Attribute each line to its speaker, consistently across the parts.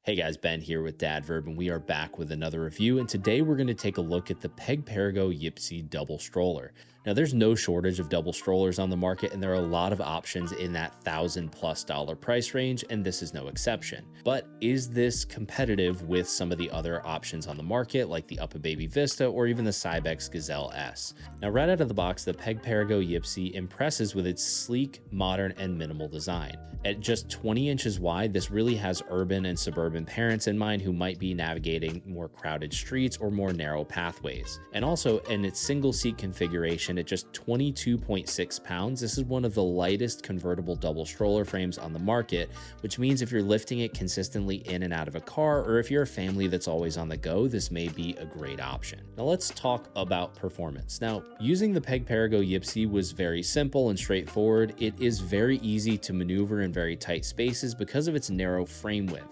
Speaker 1: Hey guys, Ben here with Verb, and we are back with another review. And today we're going to take a look at the Peg-Perego YPSI double stroller. Now, there's no shortage of double strollers on the market, and there are a lot of options in that $1,000+ price range, and this is no exception. But is this competitive with some of the other options on the market, like the UPPAbaby Vista or even the Cybex Gazelle S? Now, right out of the box, the Peg-Perego YPSI impresses with its sleek, modern, and minimal design. At just 20 inches wide, this really has urban and suburban parents in mind who might be navigating more crowded streets or more narrow pathways. And also, in its single seat configuration at just 22.6 pounds, this is one of the lightest convertible double stroller frames on the market, which means if you're lifting it consistently in and out of a car, or if you're a family that's always on the go, this may be a great option. Now let's talk about performance. Now, using the Peg-Perego YPSI was very simple and straightforward. It is very easy to maneuver in very tight spaces because of its narrow frame width.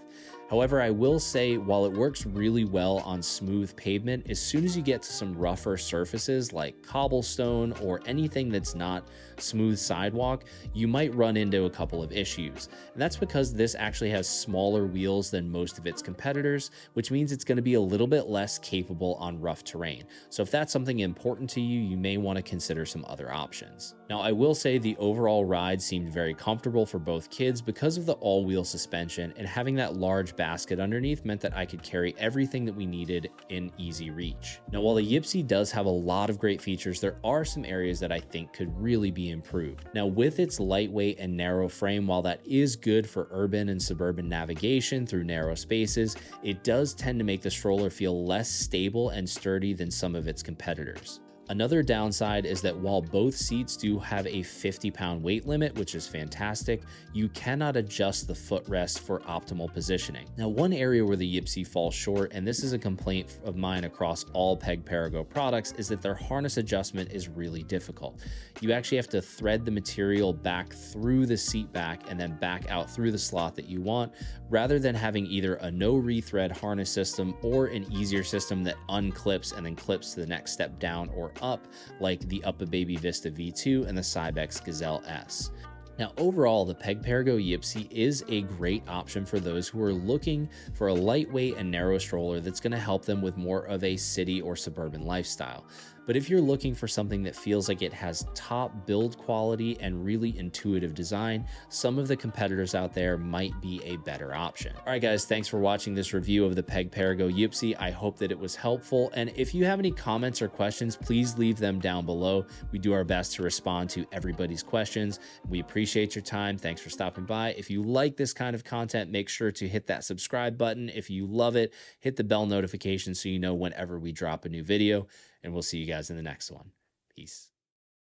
Speaker 1: However, I will say, while it works really well on smooth pavement, as soon as you get to some rougher surfaces like cobblestone or anything that's not smooth sidewalk, you might run into a couple of issues. And that's because this actually has smaller wheels than most of its competitors, which means it's going to be a little bit less capable on rough terrain. So if that's something important to you, you may want to consider some other options. Now, I will say the overall ride seemed very comfortable for both kids because of the all-wheel suspension, and having that large basket underneath meant that I could carry everything that we needed in easy reach. Now, while the YPSI does have a lot of great features, there are some areas that I think could really be improved. Now, with its lightweight and narrow frame, while that is good for urban and suburban navigation through narrow spaces, it does tend to make the stroller feel less stable and sturdy than some of its competitors. Another downside is that while both seats do have a 50-pound weight limit, which is fantastic, you cannot adjust the footrest for optimal positioning. Now, one area where the YPSI falls short, and this is a complaint of mine across all Peg-Perego products, is that their harness adjustment is really difficult. You actually have to thread the material back through the seat back and then back out through the slot that you want, rather than having either a no rethread harness system or an easier system that unclips and then clips to the next step down or up, like the UPPAbaby Vista V2 and the Cybex Gazelle S. Now, overall, the Peg-Perego YPSI is a great option for those who are looking for a lightweight and narrow stroller that's going to help them with more of a city or suburban lifestyle. But if you're looking for something that feels like it has top build quality and really intuitive design, some of the competitors out there might be a better option. All right, guys, thanks for watching this review of the Peg-Perego YPSI. I hope that it was helpful. And if you have any comments or questions, please leave them down below. We do our best to respond to everybody's questions. We appreciate your time. Thanks for stopping by. If you like this kind of content, make sure to hit that subscribe button. If you love it, hit the bell notification so you know whenever we drop a new video. And we'll see you guys in the next one. Peace.